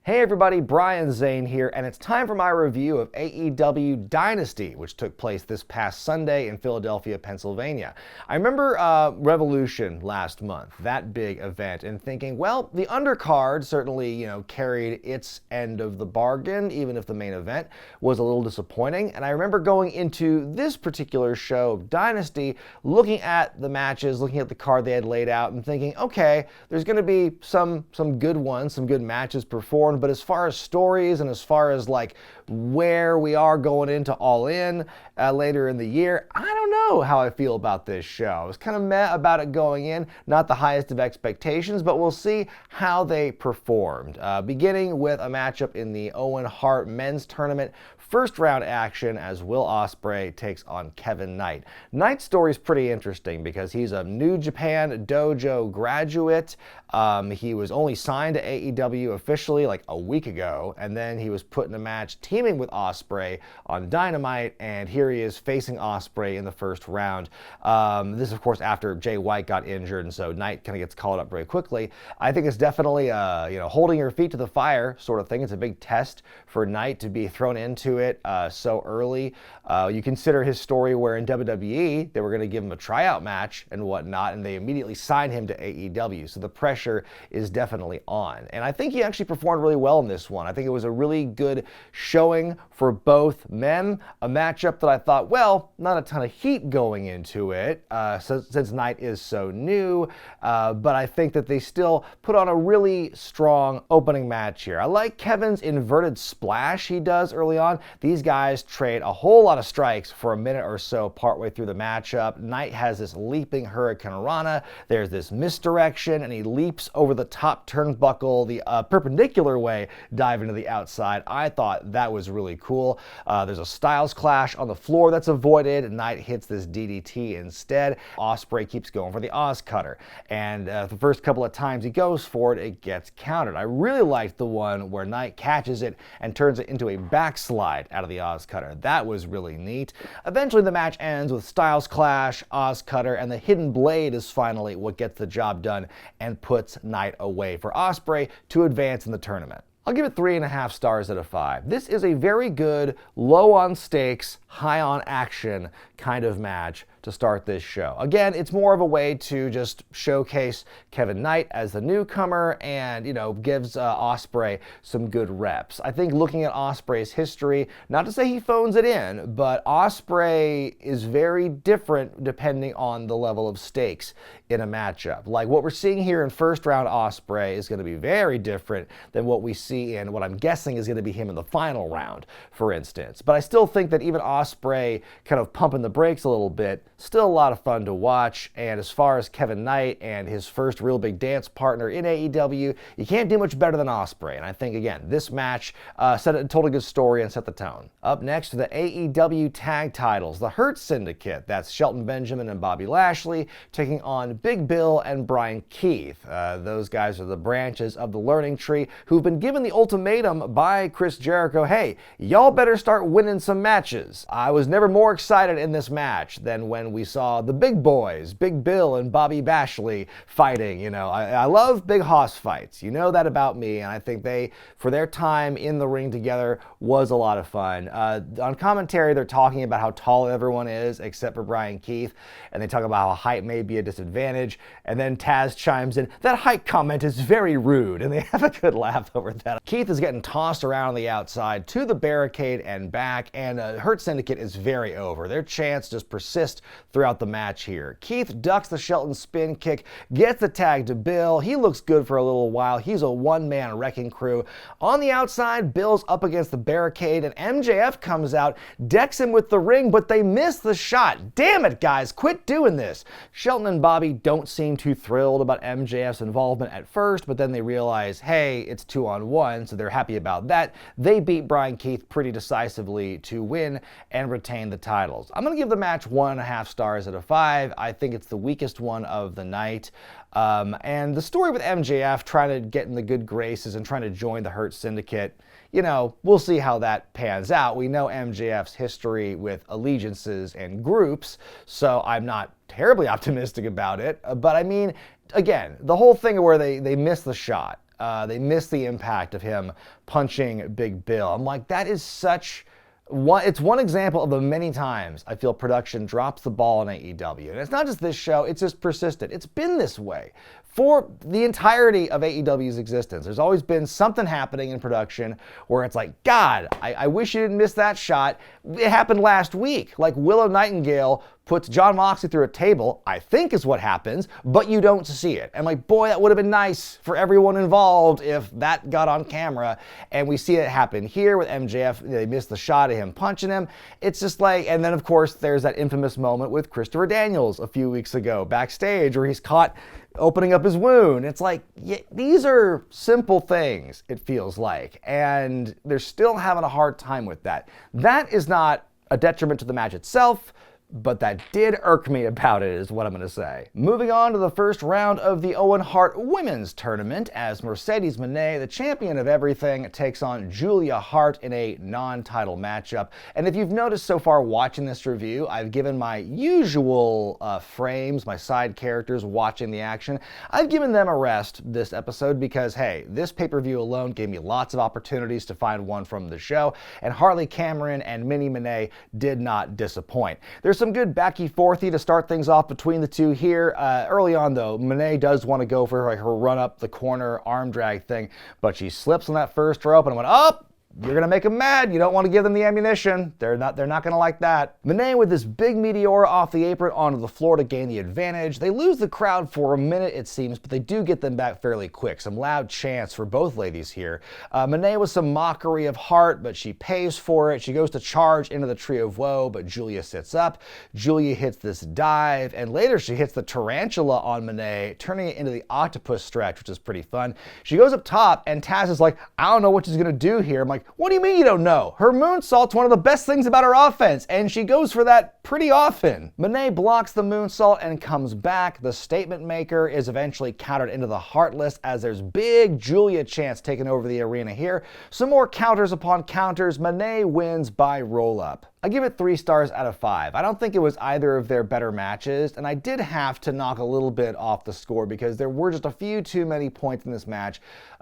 Hey everybody, Bryan Zane here, and it's time for my review of AEW Dynasty, which took place this past Sunday in Philadelphia, Pennsylvania. I remember Revolution last month, that big event, and thinking, well, the undercard certainly, carried its end of the bargain, even if the main event was a little disappointing. And I remember going into this particular show, Dynasty, looking at the matches, looking at the card they had laid out, and thinking, okay, there's going to be some good ones, some good matches performed. But as far as stories and as far as like where we are going into All In later in the year, I don't know how I feel about this show. I was kind of meh about it going in, not the highest of expectations, but we'll see how they performed. Beginning with a matchup in the Owen Hart men's tournament, first round action as Will Ospreay takes on Kevin Knight. Knight's story is pretty interesting because he's a New Japan Dojo graduate. He was only signed to AEW officially like a week ago, and then he was put in a match teaming with Ospreay on Dynamite, and here he is facing Ospreay in the first round. This, of course, after Jay White got injured, and so Knight kind of gets called up very quickly. I think it's definitely holding your feet to the fire sort of thing. It's a big test for Knight to be thrown into it so early. You consider his story where in WWE they were going to give him a tryout match and whatnot, and they immediately signed him to AEW. So the pressure is definitely on. And I think he actually performed really well in this one. I think it was a really good showing for both men. A matchup that I thought, well, not a ton of heat going into it since Knight is so new, but I think that they still put on a really strong opening match here. I like Kevin's inverted splash he does early on. These guys trade a whole lot of strikes for a minute or so partway through the matchup. Knight has this leaping Hurricane Rana. There's this misdirection, and he leaps over the top turnbuckle the perpendicular way, diving to the outside. I thought that was really cool. There's a Styles clash on the floor that's avoided. Knight hits this DDT instead. Ospreay keeps going for the Oz Cutter, and the first couple of times he goes for it, it gets countered. I really liked the one where Knight catches it and turns it into a backslide out of the Oz Cutter. That was really neat. Eventually the match ends with Styles clash, Oz Cutter, and the Hidden Blade is finally what gets the job done and puts Knight away for Ospreay to advance in the tournament. I'll give it 3.5 stars out of 5. This is a very good, low on stakes, high on action kind of match to start this show. Again, it's more of a way to just showcase Kevin Knight as the newcomer and, gives Ospreay some good reps. I think looking at Ospreay's history, not to say he phones it in, but Ospreay is very different depending on the level of stakes in a matchup. Like what we're seeing here in first round Ospreay is going to be very different than what we see in what I'm guessing is going to be him in the final round, for instance. But I still think that even Ospreay kind of pumping the brakes a little bit, still a lot of fun to watch. And as far as Kevin Knight and his first real big dance partner in AEW, you can't do much better than Ospreay. And I think, again, this match told a good story and set the tone. Up next are the AEW tag titles. The Hurt Syndicate, that's Shelton Benjamin and Bobby Lashley, taking on Big Bill and Bryan Keith. Those guys are the branches of the learning tree who've been given the ultimatum by Chris Jericho, hey, y'all better start winning some matches. I was never more excited in this match than when we saw the big boys, Big Bill and Bobby Lashley, fighting. I love big hoss fights. You know that about me, and I think they, for their time in the ring together, was a lot of fun. On commentary, they're talking about how tall everyone is except for Bryan Keith, and they talk about how height may be a disadvantage, and then Taz chimes in, that height comment is very rude, and they have a good laugh over that. Keith is getting tossed around on the outside to the barricade and back, and Hurt Syndicate is very over. Their chance just persists throughout the match here. Keith ducks the Shelton spin kick, gets the tag to Bill. He looks good for a little while. He's a one-man wrecking crew. On the outside, Bill's up against the barricade, and MJF comes out, decks him with the ring, but they miss the shot. Damn it, guys, quit doing this. Shelton and Bobby don't seem too thrilled about MJF's involvement at first, but then they realize, hey, it's 2-on-1, so they're happy about that. They beat Bryan Keith pretty decisively to win and retain the titles. I'm going to give the match 1.5 stars out of 5. I think it's the weakest one of the night. And the story with MJF trying to get in the good graces and trying to join the Hurt Syndicate, we'll see how that pans out. We know MJF's history with allegiances and groups, so I'm not terribly optimistic about it. But I mean, again, the whole thing where they miss the shot. They missed the impact of him punching Big Bill. I'm like, that is such... It's one example of the many times I feel production drops the ball in AEW. And it's not just this show, it's just persistent. It's been this way for the entirety of AEW's existence. There's always been something happening in production where it's like, God, I wish you didn't miss that shot. It happened last week. Like Willow Nightingale puts Jon Moxley through a table, I think is what happens, but you don't see it. And like, boy, that would have been nice for everyone involved if that got on camera. And we see it happen here with MJF. They missed the shot of him punching him. It's just like, and then of course, there's that infamous moment with Christopher Daniels a few weeks ago backstage where he's caught opening up his wound. It's like, yeah, these are simple things, it feels like. And they're still having a hard time with that. That is not a detriment to the match itself, but that did irk me about it, is what I'm going to say. Moving on to the first round of the Owen Hart Women's Tournament, as Mercedes Moné, the champion of everything, takes on Julia Hart in a non-title matchup. And if you've noticed so far watching this review, I've given my usual frames, my side characters watching the action. I've given them a rest this episode because, hey, this pay-per-view alone gave me lots of opportunities to find one from the show, and Harley Cameron and Minnie Moné did not disappoint. There's some good backy-forthy to start things off between the two here. Early on, though, Moné does want to go for her run up the corner arm drag thing, but she slips on that first rope and went, oh! You're going to make them mad. You don't want to give them the ammunition. They're not going to like that. Moné with this big meteor off the apron onto the floor to gain the advantage. They lose the crowd for a minute, it seems, but they do get them back fairly quick. Some loud chants for both ladies here. Moné with some mockery of Hart, but she pays for it. She goes to charge into the Tree of Woe, but Julia sits up. Julia hits this dive, and later she hits the tarantula on Moné, turning it into the octopus stretch, which is pretty fun. She goes up top, and Taz is like, I don't know what she's going to do here. I'm like, what do you mean you don't know? Her moonsault's one of the best things about her offense, and she goes for that pretty often. Moné blocks the moonsault and comes back. The statement maker is eventually countered into the Heartless as there's big Julia chants taking over the arena here. Some more counters upon counters. Moné wins by roll-up. I give it 3 stars out of 5. I don't think it was either of their better matches, and I did have to knock a little bit off the score because there were just a few too many points in this match,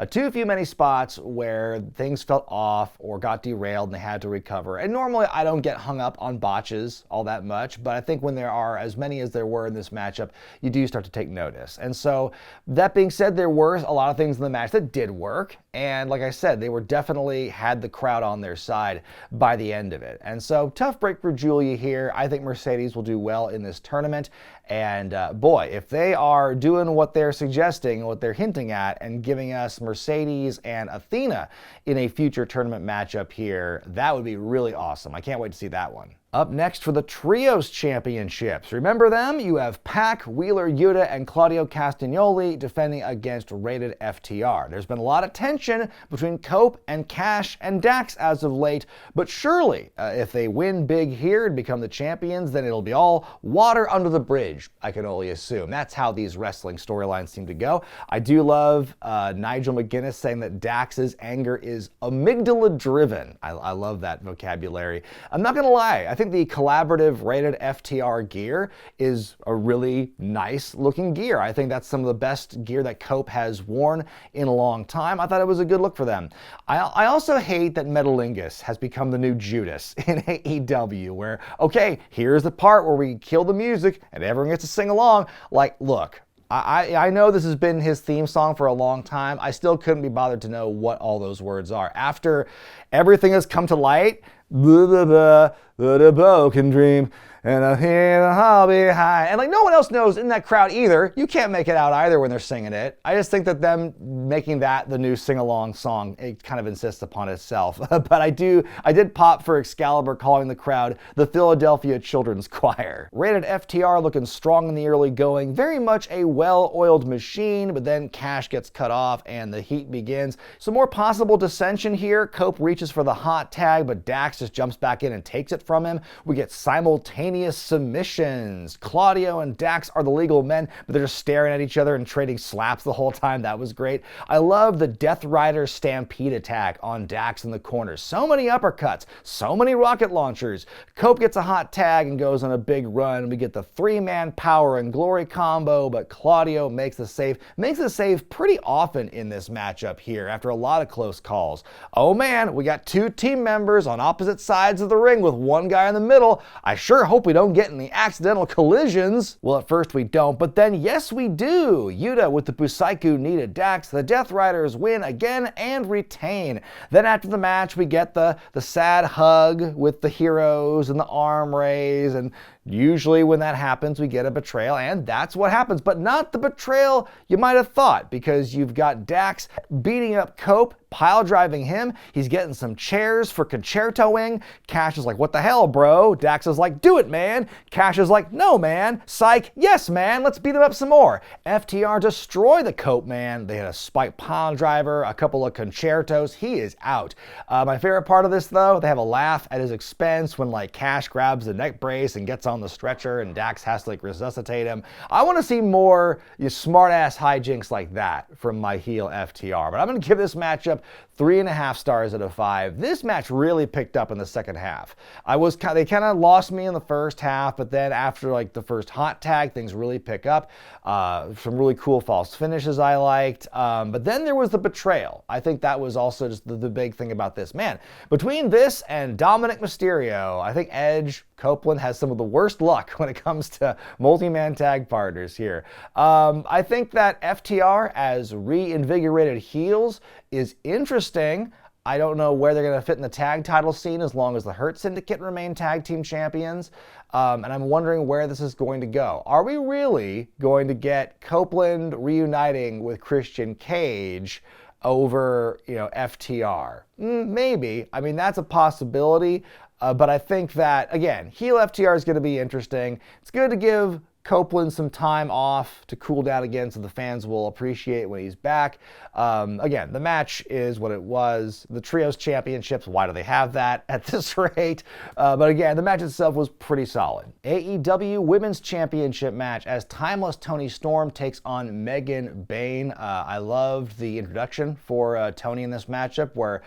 too few many spots where things felt off or got derailed and they had to recover. And normally I don't get hung up on botches all that much, but I think when there are as many as there were in this matchup, you do start to take notice. And so, that being said, there were a lot of things in the match that did work, and like I said, they were definitely had the crowd on their side by the end of it. And so, tough break for Julia here. I think Mercedes will do well in this tournament. And boy, if they are doing what they're suggesting, what they're hinting at, and giving us Mercedes and Athena in a future tournament matchup here, that would be really awesome. I can't wait to see that one. Up next for the Trios Championships. Remember them? You have Pac, Wheeler Yuta, and Claudio Castagnoli defending against Rated FTR. There's been a lot of tension between Cope and Cash and Dax as of late, but surely if they win big here and become the champions, then it'll be all water under the bridge, I can only assume. That's how these wrestling storylines seem to go. I do love Nigel McGuinness saying that Dax's anger is amygdala-driven. I love that vocabulary. I'm not going to lie. I think the collaborative Rated FTR gear is a really nice looking gear. I think that's some of the best gear that Cope has worn in a long time. I thought it was a good look for them. I also hate that Metalingus has become the new Judas in AEW, where, okay, here's the part where we kill the music and everyone gets to sing along. Like, look, I know this has been his theme song for a long time. I still couldn't be bothered to know what all those words are. After everything has come to light, blah, blah, blah, the broken dream, and I hear I'll be high. And like, no one else knows in that crowd either. You can't make it out either when they're singing it. I just think that them making that the new sing-along song, it kind of insists upon itself. But I did pop for Excalibur calling the crowd the Philadelphia Children's Choir. Rated FTR looking strong in the early going, very much a well-oiled machine, but then Cash gets cut off and the heat begins. Some more possible dissension here. Cope reaches for the hot tag, but Dax just jumps back in and takes it from him. We get simultaneous submissions. Claudio and Dax are the legal men, but they're just staring at each other and trading slaps the whole time. That was great. I love the Death Rider Stampede attack on Dax in the corner. So many uppercuts, so many rocket launchers. Cope gets a hot tag and goes on a big run. We get the three-man power and glory combo, but Claudio makes the save. Makes the save pretty often in this matchup here after a lot of close calls. Oh man, we got two team members on opposite sides of the ring with one guy in the middle. I sure hope we don't get any accidental collisions. Well, at first we don't, but then yes we do. Yuta with the Busaiku knee to Dax. The Death Riders win again and retain. Then after the match we get the sad hug with the heroes and the arm raise, and usually when that happens, we get a betrayal, and that's what happens, but not the betrayal you might have thought, because you've got Dax beating up Cope, pile driving him. He's getting some chairs for concertoing. Cash is like, what the hell, bro? Dax is like, do it, man. Cash is like, no, man. Psych, yes, man. Let's beat him up some more. FTR destroy the Cope, man. They had a spike pile driver, a couple of concertos. He is out. My favorite part of this, though, they have a laugh at his expense when like Cash grabs the neck brace and gets on the stretcher and Dax has to like resuscitate him. I want to see more smart-ass hijinks like that from my heel FTR, but I'm going to give this matchup 3.5 stars out of 5. This match really picked up in the second half. They kind of lost me in the first half, but then after like the first hot tag, things really pick up. Some really cool false finishes I liked, but then there was the betrayal. I think that was also just the big thing about this. Man, between this and Dominic Mysterio, I think Edge, Copeland has some of the worst luck when it comes to multi-man tag partners here. I think that FTR as reinvigorated heels is interesting. I don't know where they're going to fit in the tag title scene as long as the Hurt Syndicate remain tag team champions. And I'm wondering where this is going to go. Are we really going to get Copeland reuniting with Christian Cage over, FTR? Maybe. I mean, that's a possibility. But I think that, again, heel FTR is going to be interesting. It's good to give Copeland some time off to cool down again so the fans will appreciate when he's back. Again, the match is what it was. The Trios Championships, why do they have that at this rate? But again, the match itself was pretty solid. AEW Women's Championship match as Timeless Toni Storm takes on Megan Bayne. I loved the introduction for Toni in this matchup where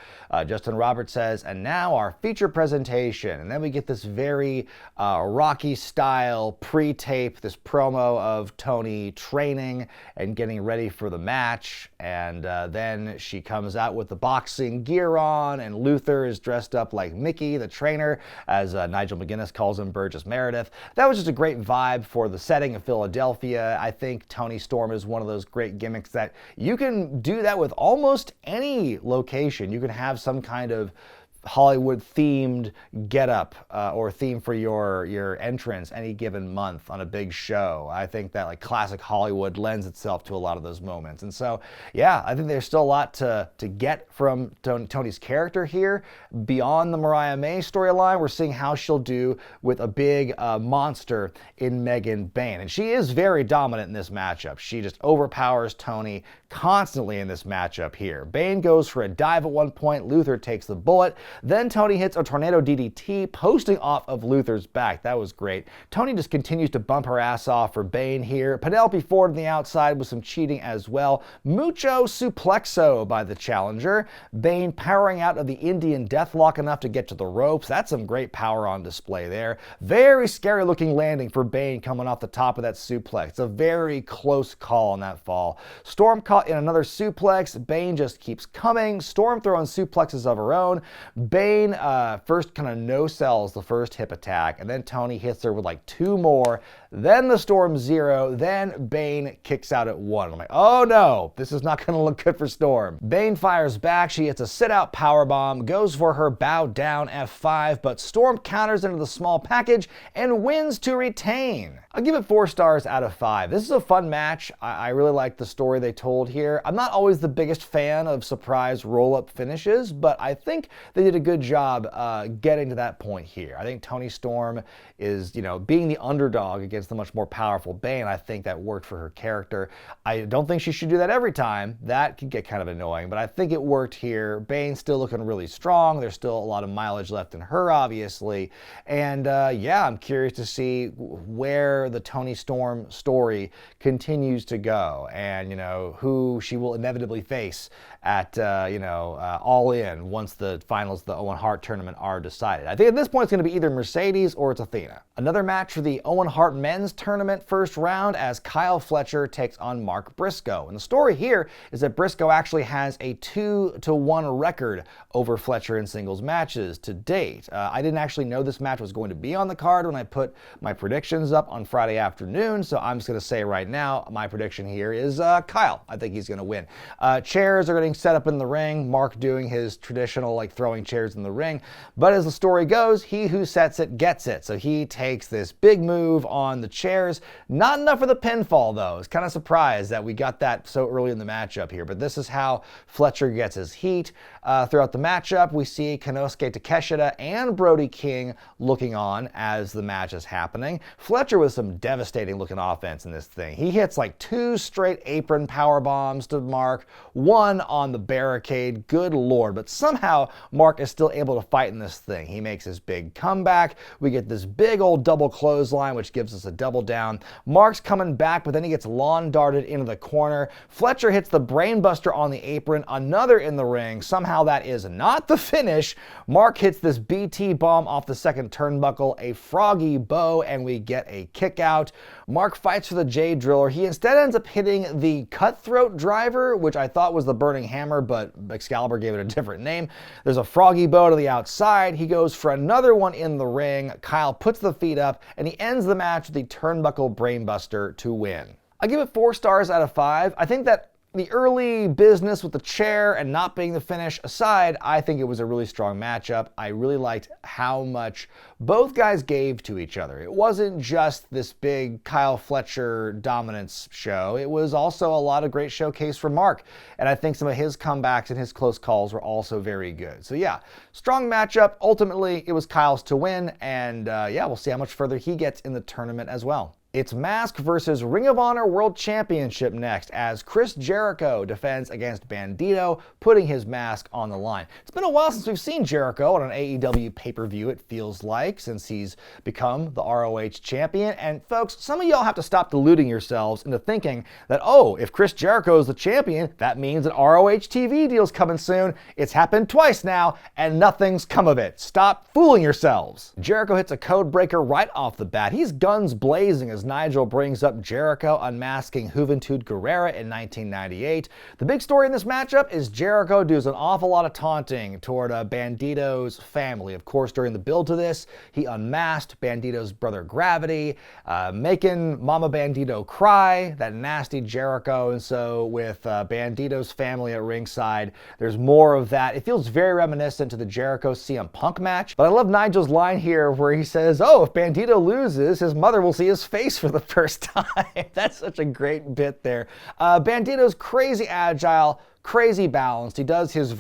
Justin Roberts says, and now our feature presentation. And then we get this very Rocky style pre-tape, this promo of Toni training and getting ready for the match, and then she comes out with the boxing gear on, and Luther is dressed up like Mickey, the trainer, as Nigel McGuinness calls him, Burgess Meredith. That was just a great vibe for the setting of Philadelphia. I think Toni Storm is one of those great gimmicks that you can do that with almost any location. You can have some kind of Hollywood themed getup or theme for your entrance any given month on a big show. I think that like classic Hollywood lends itself to a lot of those moments. And so, yeah, I think there's still a lot to get from Toni's character here. Beyond the Mariah May storyline, we're seeing how she'll do with a big monster in Megan Bayne. And she is very dominant in this matchup. She just overpowers Toni constantly in this matchup here. Bayne goes for a dive at one point. Luther takes the bullet. Then Toni hits a tornado DDT, posting off of Luther's back. That was great. Toni just continues to bump her ass off for Bayne here. Penelope Ford on the outside with some cheating as well. Mucho suplexo by the challenger. Bayne powering out of the Indian deathlock enough to get to the ropes. That's some great power on display there. Very scary looking landing for Bayne coming off the top of that suplex. It's a very close call on that fall. Storm caught in another suplex. Bayne just keeps coming. Storm throwing suplexes of her own. Bayne first kind of no-sells the first hip attack, and then Toni hits her with like two more, then the Storm 0, then Bayne kicks out at 1. I'm like, oh no, this is not going to look good for Storm. Bayne fires back, she hits a sit-out powerbomb, goes for her bow down F5, but Storm counters into the small package and wins to retain. I'll give it 4 stars out of 5. This is a fun match. I really like the story they told here. I'm not always the biggest fan of surprise roll-up finishes, but I think they did a good job getting to that point here. I think Toni Storm is, being the underdog against against the much more powerful Bayne. I think that worked for her character. I don't think she should do that every time. That could get kind of annoying, but I think it worked here. Bayne's still looking really strong. There's still a lot of mileage left in her, obviously. And yeah, I'm curious to see where the Toni Storm story continues to go, and who she will inevitably face at All In once the finals of the Owen Hart tournament are decided. I think at this point it's going to be either Mercedes or it's Athena. Another match for the Owen Hart men's tournament first round as Kyle Fletcher takes on Mark Briscoe. And the story here is that Briscoe actually has a 2-1 record over Fletcher in singles matches to date. I didn't actually know this match was going to be on the card when I put my predictions up on Friday afternoon, so I'm just going to say right now my prediction here is Kyle. I think he's going to win. Chairs are getting set up in the ring, Mark doing his traditional throwing chairs in the ring, but as the story goes, he who sets it gets it. So he takes this big move on the chairs. Not enough for the pinfall though. I was kind of surprised that we got that so early in the matchup here, but this is how Fletcher gets his heat. Throughout the matchup, we see Konosuke Takeshita and Brody King looking on as the match is happening. Fletcher with some devastating looking offense in this thing. He hits 2 straight apron power bombs to Mark, 1 on the barricade, good lord, but somehow Mark is still able to fight in this thing. He makes his big comeback. We get this big old double clothesline, which gives us a double down. Mark's coming back, but then he gets lawn darted into the corner. Fletcher hits the brainbuster on the apron, another in the ring. Somehow that is not the finish. Mark hits this BT bomb off the second turnbuckle, a froggy bow, and we get a kick out. Mark fights for the Jade Driller. He instead ends up hitting the cutthroat driver, which I thought was the burning hammer, but Excalibur gave it a different name. There's a froggy bow to the outside. He goes for another one in the ring. Kyle puts the feet up, and he ends the match with the turnbuckle brainbuster to win. I give it 4 stars out of 5. I think that the early business with the chair and not being the finish aside, I think it was a really strong matchup. I really liked how much both guys gave to each other. It wasn't just this big Kyle Fletcher dominance show. It was also a lot of great showcase from Mark. And I think some of his comebacks and his close calls were also very good. So yeah, strong matchup. Ultimately, it was Kyle's to win. And yeah, we'll see how much further he gets in the tournament as well. It's Mask versus Ring of Honor World Championship next as Chris Jericho defends against Bandido, putting his mask on the line. It's been a while since we've seen Jericho on an AEW pay-per-view, it feels like, since he's become the ROH champion. And folks, some of y'all have to stop deluding yourselves into thinking that, oh, if Chris Jericho is the champion, that means an ROH TV deal's coming soon. It's happened twice now, and nothing's come of it. Stop fooling yourselves. Jericho hits a code breaker right off the bat. He's guns blazing as Nigel brings up Jericho unmasking Juventud Guerrera in 1998. The big story in this matchup is Jericho does an awful lot of taunting toward Bandido's family. Of course, during the build to this, he unmasked Bandido's brother Gravity, making Mama Bandido cry, that nasty Jericho. And so with Bandido's family at ringside, there's more of that. It feels very reminiscent to the Jericho CM Punk match. But I love Nigel's line here where he says, oh, if Bandido loses, his mother will see his face for the first time. That's such a great bit there. Bandido's crazy agile, crazy balanced. He does his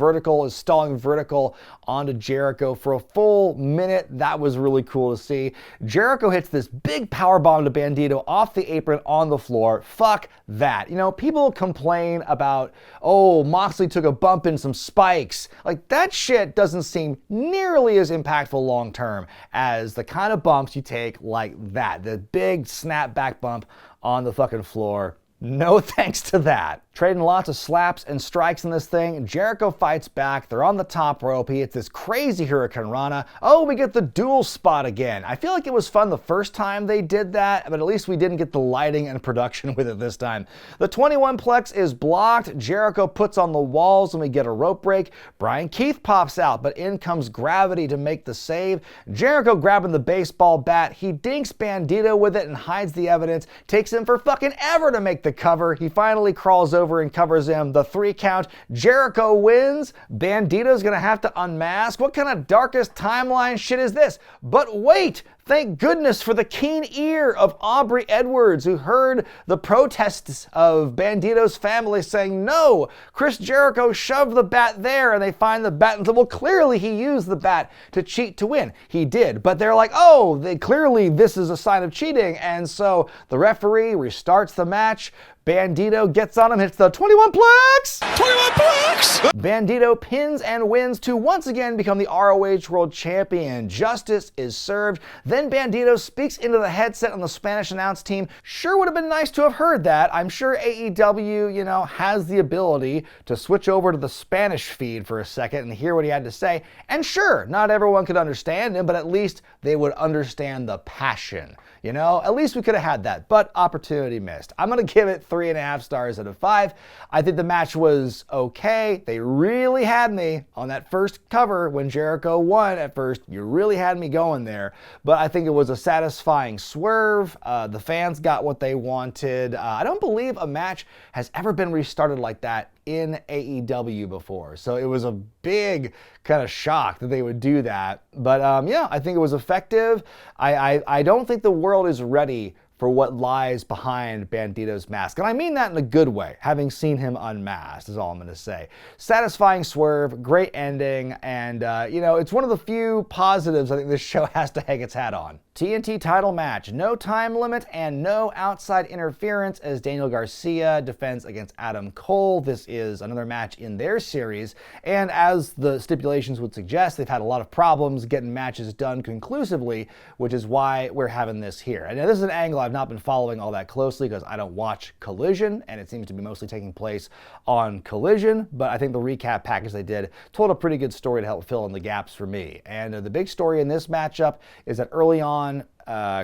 stalling vertical onto Jericho for a full minute. That was really cool to see. Jericho hits this big power bomb to Bandido off the apron on the floor. Fuck that. People complain about, oh, Moxley took a bump in some spikes. That shit doesn't seem nearly as impactful long term as the kind of bumps you take like that. The big snapback bump on the fucking floor. No thanks to that. Trading lots of slaps and strikes in this thing. Jericho fights back. They're on the top rope. He hits this crazy Hurricane Rana. Oh, we get the dual spot again. I feel like it was fun the first time they did that, but at least we didn't get the lighting and production with it this time. The 21-plex is blocked. Jericho puts on the walls and we get a rope break. Brian Keith pops out, but in comes Gravity to make the save. Jericho grabbing the baseball bat. He dinks Bandido with it and hides the evidence. Takes him for fucking ever to make the cover. He finally crawls over and covers him. The 3 count. Jericho wins. Bandido's gonna have to unmask. What kind of darkest timeline shit is this? But wait! Thank goodness for the keen ear of Aubrey Edwards, who heard the protests of Bandido's family saying, no, Chris Jericho shoved the bat there, and they find the bat and said, well, clearly he used the bat to cheat to win. He did, but they're like, oh, clearly this is a sign of cheating, and so the referee restarts the match. Bandido gets on him, hits the 21-plex! 21-plex! Bandido pins and wins to once again become the ROH World Champion. Justice is served. Then Bandido speaks into the headset on the Spanish announce team. Sure would have been nice to have heard that. I'm sure AEW, has the ability to switch over to the Spanish feed for a second and hear what he had to say. And sure, not everyone could understand him, but at least they would understand the passion. At least we could have had that, but opportunity missed. I'm going to give it 3.5 stars out of 5. I think the match was okay. They really had me on that first cover when Jericho won at first. You really had me going there, but I think it was a satisfying swerve. The fans got what they wanted. I don't believe a match has ever been restarted like that in AEW before. So it was a big kind of shock that they would do that. But yeah, I think it was effective. I don't think the world is ready for what lies behind Bandido's mask. And I mean that in a good way, having seen him unmasked is all I'm going to say. Satisfying swerve, great ending, and it's one of the few positives I think this show has to hang its hat on. TNT title match, no time limit and no outside interference as Daniel Garcia defends against Adam Cole. This is another match in their series, and as the stipulations would suggest, they've had a lot of problems getting matches done conclusively, which is why we're having this here. And this is an angle I've not been following all that closely because I don't watch Collision, and it seems to be mostly taking place on Collision, but I think the recap package they did told a pretty good story to help fill in the gaps for me. And the big story in this matchup is that early on,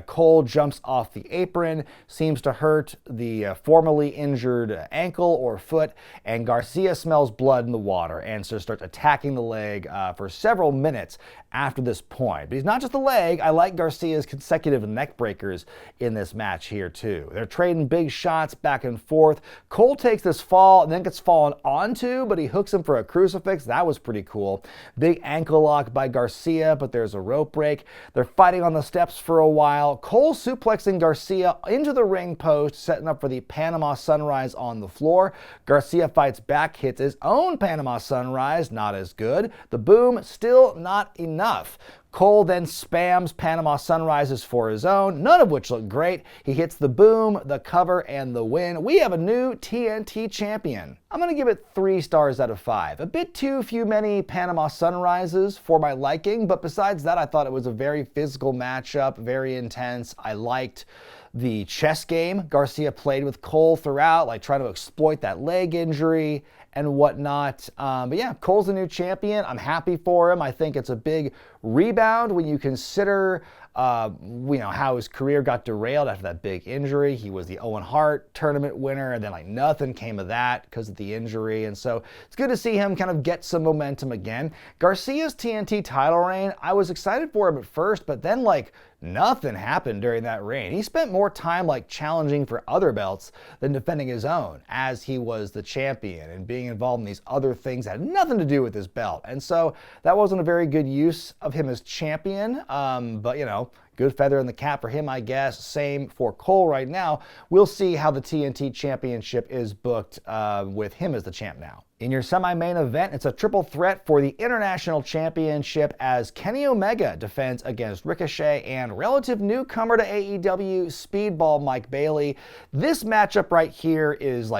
Cole jumps off the apron, seems to hurt the formerly injured ankle or foot, and Garcia smells blood in the water and so starts attacking the leg for several minutes after this point. But he's not just the leg. I like Garcia's consecutive neck breakers in this match here too. They're trading big shots back and forth. Cole takes this fall and then gets fallen onto, but he hooks him for a crucifix. That was pretty cool. Big ankle lock by Garcia, but there's a rope break. They're fighting on the steps for a while. Cole suplexing Garcia into the ring post, setting up for the Panama Sunrise on the floor. Garcia fights back, hits his own Panama Sunrise, not as good. The boom, still not enough. Cole then spams Panama Sunrises for his own, none of which look great. He hits the boom, the cover, and the win. We have a new TNT champion. I'm going to give it 3 stars out of 5. A bit too many Panama Sunrises for my liking, but besides that, I thought it was a very physical matchup, very intense. I liked the chess game Garcia played with Cole throughout, like trying to exploit that leg injury and whatnot. But yeah, Cole's a new champion. I'm happy for him. I think it's a big rebound when you consider how his career got derailed after that big injury. He was the Owen Hart tournament winner, and then nothing came of that because of the injury. And so it's good to see him kind of get some momentum again. Garcia's TNT title reign, I was excited for him at first, but then nothing happened during that reign. He spent more time challenging for other belts than defending his own as he was the champion and being involved in these other things that had nothing to do with his belt. And so that wasn't a very good use of him as champion, but good feather in the cap for him, I guess. Same for Cole right now. We'll see how the TNT Championship is booked with him as the champ now. In your semi-main event, it's a triple threat for the International Championship as Kenny Omega defends against Ricochet and relative newcomer to AEW, Speedball Mike Bailey. This matchup right here is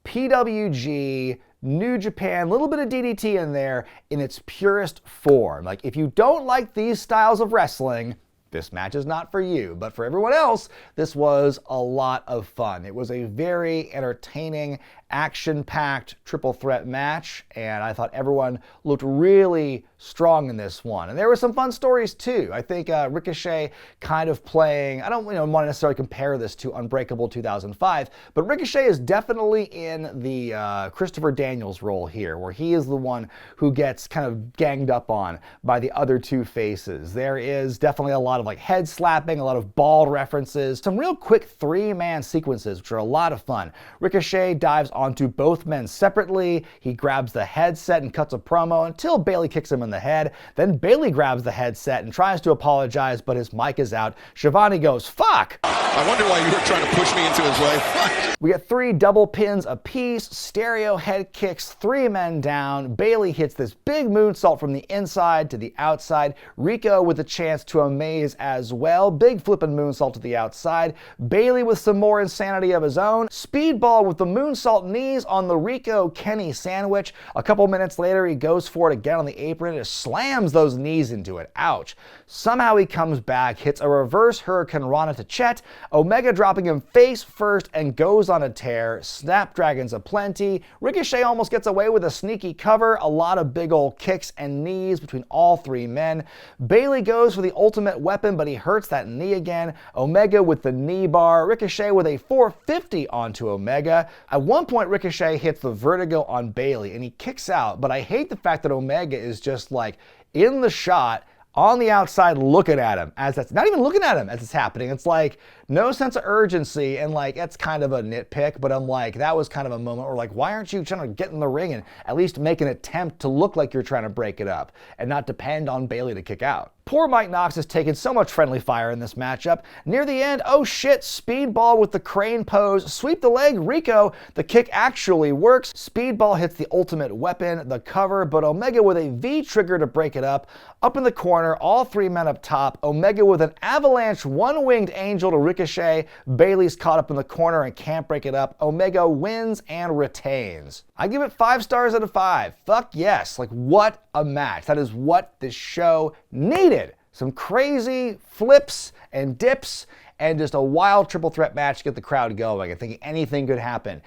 PWG, New Japan, a little bit of DDT in there in its purest form. If you don't like these styles of wrestling, this match is not for you, but for everyone else, this was a lot of fun. It was a very entertaining, action-packed triple threat match, and I thought everyone looked really strong in this one. And there were some fun stories too. I think Ricochet kind of playing, I don't want to necessarily compare this to Unbreakable 2005, but Ricochet is definitely in the Christopher Daniels role here, where he is the one who gets kind of ganged up on by the other two faces. There is definitely a lot of head slapping, a lot of ball references, some real quick 3-man sequences, which are a lot of fun. Ricochet dives onto both men separately. He grabs the headset and cuts a promo until Bayley kicks him in the head. Then Bayley grabs the headset and tries to apologize, but his mic is out. Schiavone goes, "Fuck!" I wonder why you were trying to push me into his way. We get 3 double pins apiece, stereo head kicks, 3 men down. Bayley hits this big moonsault from the inside to the outside. Rico with a chance to amaze as well. Big flipping moonsault to the outside. Bayley with some more insanity of his own. Speedball with the moonsault knees on the Rico-Kenny sandwich. A couple minutes later, he goes for it again on the apron and just slams those knees into it. Ouch. Somehow he comes back, hits a reverse Hurricane Rana to Chet. Omega dropping him face first and goes on a tear. Snapdragons aplenty. Ricochet almost gets away with a sneaky cover. A lot of big old kicks and knees between all 3 men. Bayley goes for the ultimate weapon, but he hurts that knee again. Omega with the knee bar. Ricochet with a 450 onto Omega. At one point, Ricochet hits the vertigo on Bayley and he kicks out, but I hate the fact that Omega is just like in the shot on the outside looking at him as that's not even looking at him as it's happening. It's like no sense of urgency, and like it's kind of a nitpick, but I'm like, that was kind of a moment where like, why aren't you trying to get in the ring and at least make an attempt to look like you're trying to break it up and not depend on Bayley to kick out? Poor Mike Knox has taken so much friendly fire in this matchup. Near the end, oh shit, Speedball with the crane pose, sweep the leg, Rico. The kick actually works. Speedball hits the ultimate weapon, the cover, but Omega with a V-trigger to break it up. Up in the corner, all 3 men up top. Omega with an avalanche one-winged angel to Ricochet. Bayley's caught up in the corner and can't break it up. Omega wins and retains. I give it 5 stars out of 5. Fuck yes. Like, what a match. That is what this show needed. Some crazy flips and dips and just a wild triple threat match to get the crowd going. I think anything could happen.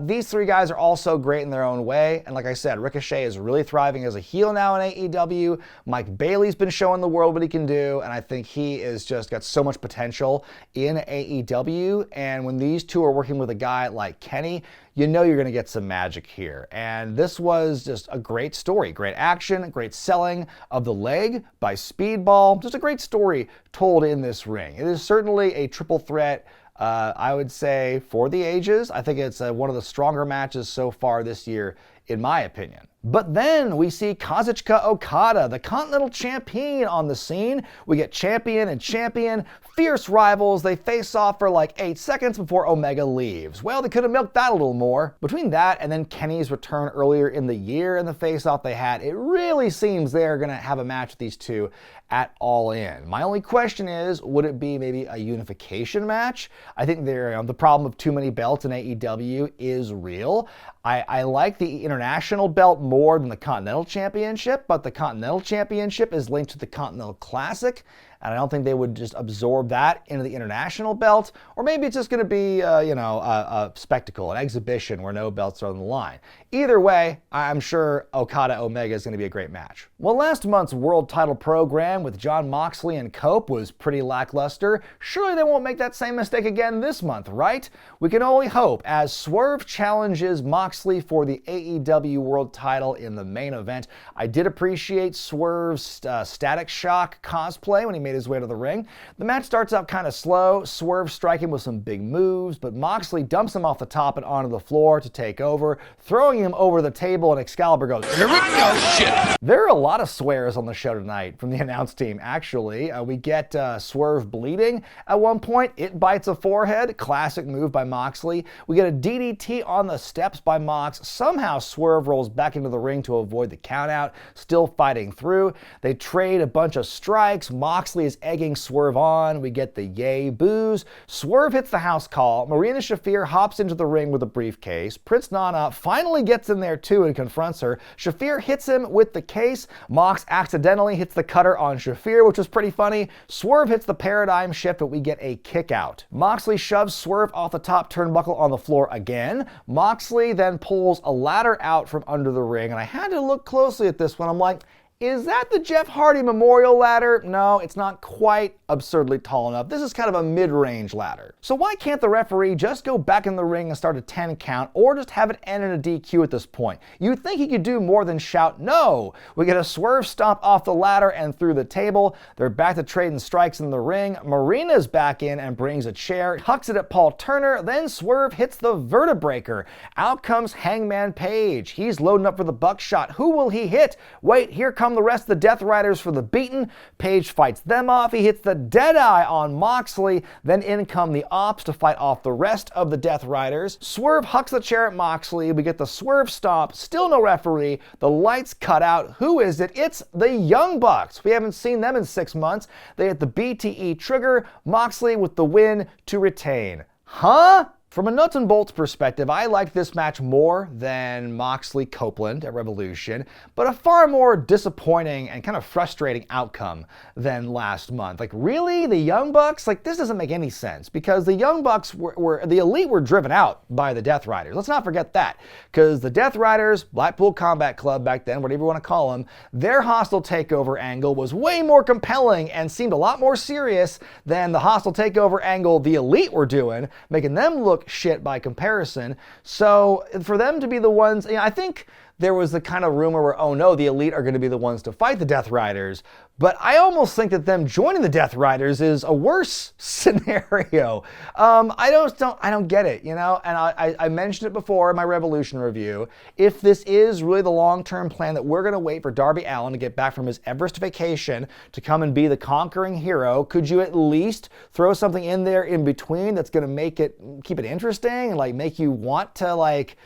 These 3 guys are also great in their own way. And like I said, Ricochet is really thriving as a heel now in AEW. Mike Bailey's been showing the world what he can do. And I think he is just got so much potential in AEW. And when these 2 are working with a guy like Kenny, you know you're going to get some magic here. And this was just a great story. Great action, great selling of the leg by Speedball. Just a great story told in this ring. It is certainly a triple threat, I would say, for the ages. I think it's one of the stronger matches so far this year, in my opinion. But then we see Kazuchika Okada, the Continental Champion, on the scene. We get champion and champion, fierce rivals. They face off for like 8 seconds before Omega leaves. Well, they could have milked that a little more. Between that and then Kenny's return earlier in the year and the face-off they had, it really seems they're going to have a match with these 2 at All In. My only question is, would it be maybe a unification match? I think the problem of too many belts in AEW is real. I like the international belt more than the Continental Championship, but the Continental Championship is linked to the Continental Classic, and I don't think they would just absorb that into the international belt. Or maybe it's just going to be, a spectacle, an exhibition where no belts are on the line. Either way, I'm sure Okada-Omega is going to be a great match. Well, last month's world title program with Jon Moxley and Cope was pretty lackluster. Surely they won't make that same mistake again this month, right? We can only hope, as Swerve challenges Moxley for the AEW world title in the main event. I did appreciate Swerve's Static Shock cosplay when he made his way to the ring. The match starts out kind of slow, Swerve striking with some big moves, but Moxley dumps him off the top and onto the floor to take over, throwing him over the table, and Excalibur goes, "Here we go, shit!" There are a lot of swears on the show tonight from the announce team, actually. We get Swerve bleeding at one point. It bites a forehead. Classic move by Moxley. We get a DDT on the steps by Mox. Somehow Swerve rolls back into the ring to avoid the countout, still fighting through. They trade a bunch of strikes. Moxley is egging Swerve on. We get the yay boos. Swerve hits the house call. Marina Shafir hops into the ring with a briefcase. Prince Nana finally gets in there too and confronts her. Shafir hits him with the case. Mox accidentally hits the cutter on Shafir, which was pretty funny. Swerve hits the paradigm shift, but we get a kick out. Moxley shoves Swerve off the top turnbuckle on the floor again. Moxley then pulls a ladder out from under the ring, and I had to look closely at this one. I'm like, Is that the Jeff Hardy Memorial Ladder? No, it's not quite absurdly tall enough. This is kind of a mid-range ladder. So why can't the referee just go back in the ring and start a 10 count, or just have it end in a DQ at this point? You'd think he could do more than shout no. We get a swerve stomp off the ladder and through the table. They're back to trading strikes in the ring. Marina's back in and brings a chair, hucks it at Paul Turner, then Swerve hits the vertebreaker. Out comes Hangman Page. He's loading up for the buckshot. Who will he hit? Wait, here come the rest of the Death Riders for the beaten. Page fights them off. He hits the Deadeye on Moxley. Then in come the Ops to fight off the rest of the Death Riders. Swerve hucks the chair at Moxley. We get the Swerve stomp. Still no referee. The lights cut out. Who is it? It's the Young Bucks. We haven't seen them in 6 months. They hit the BTE trigger. Moxley with the win to retain. Huh? From a nuts and bolts perspective, I liked this match more than Moxley-Copeland at Revolution, but a far more disappointing and kind of frustrating outcome than last month. Like, really? The Young Bucks? Like, this doesn't make any sense, because the Young Bucks the Elite were driven out by the Death Riders. Let's not forget that, because the Death Riders, Blackpool Combat Club back then, whatever you want to call them, their hostile takeover angle was way more compelling and seemed a lot more serious than the hostile takeover angle the Elite were doing, making them look shit by comparison. So for them to be the ones, I think there was the kind of rumor where, oh no, the Elite are going to be the ones to fight the Death Riders. But I almost think that them joining the Death Riders is a worse scenario. I don't get it, And I mentioned it before in my Revolution review. If this is really the long-term plan that we're going to wait for Darby Allin to get back from his Everest vacation to come and be the conquering hero, could you at least throw something in there in between that's going to keep it interesting and like make you want to like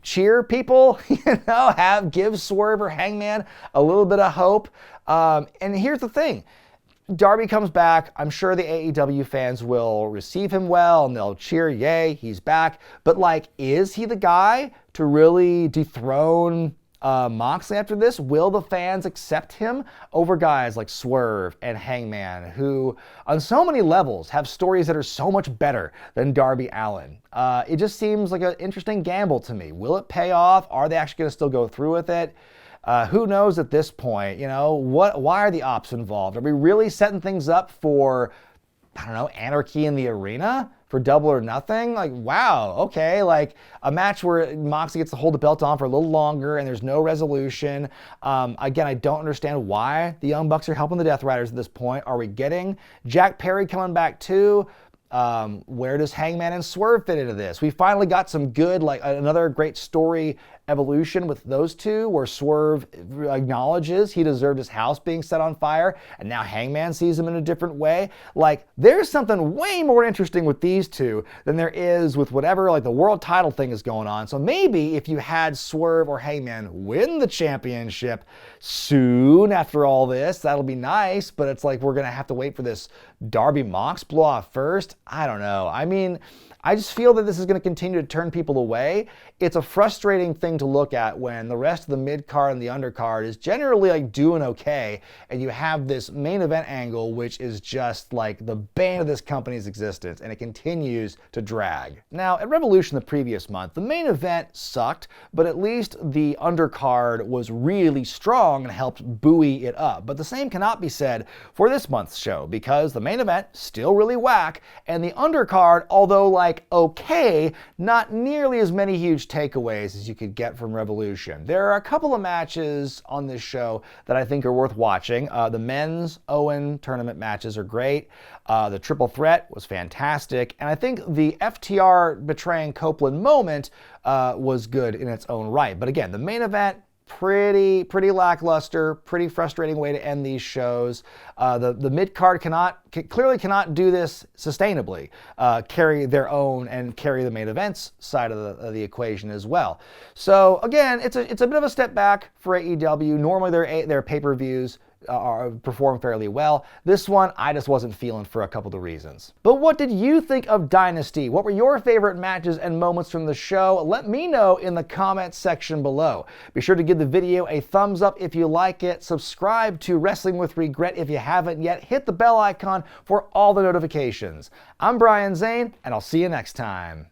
cheer people, give Swerve or Hangman a little bit of hope. And here's the thing. Darby comes back. I'm sure the AEW fans will receive him well and they'll cheer, yay, he's back. But like, is he the guy to really dethrone Moxley after this? Will the fans accept him over guys like Swerve and Hangman, who on so many levels have stories that are so much better than Darby Allin? It just seems like an interesting gamble to me. Will it pay off? Are they actually going to still go through with it? Who knows at this point? Why are the Ops involved? Are we really setting things up for, anarchy in the arena? For Double or Nothing? Like, wow, okay, like a match where Moxley gets to hold the belt on for a little longer and there's no resolution. Again, I don't understand why the Young Bucks are helping the Death Riders at this point. Are we getting Jack Perry coming back too? Where does Hangman and Swerve fit into this? We finally got some good, like another great story evolution with those two, where Swerve acknowledges he deserved his house being set on fire, and now Hangman sees him in a different way. Like, there's something way more interesting with these two than there is with whatever, like, the world title thing is going on. So maybe if you had Swerve or Hangman win the championship soon after all this, that'll be nice, but it's like we're gonna have to wait for this Darby Mox blow off first. I don't know. I just feel that this is going to continue to turn people away. It's a frustrating thing to look at when the rest of the mid-card and the undercard is generally like doing okay, and you have this main event angle which is just like the bane of this company's existence, and it continues to drag. Now, at Revolution the previous month, the main event sucked, but at least the undercard was really strong and helped buoy it up. But the same cannot be said for this month's show, because the main event still really whack, and the undercard, although like okay, not nearly as many huge takeaways as you could get from Revolution. There are a couple of matches on this show that I think are worth watching. The men's Owen tournament matches are great. The triple threat was fantastic. And I think the FTR betraying Copeland moment was good in its own right. But again, the main event, pretty lackluster, pretty frustrating way to end these shows. The mid-card clearly cannot do this sustainably, carry their own and carry the main events side of the equation as well. So again, it's a bit of a step back for AEW. Normally their pay-per-views perform fairly well. This one, I just wasn't feeling for a couple of reasons. But what did you think of Dynasty? What were your favorite matches and moments from the show? Let me know in the comments section below. Be sure to give the video a thumbs up if you like it. Subscribe to Wrestling with Regret if you haven't yet. Hit the bell icon for all the notifications. I'm Brian Zane, and I'll see you next time.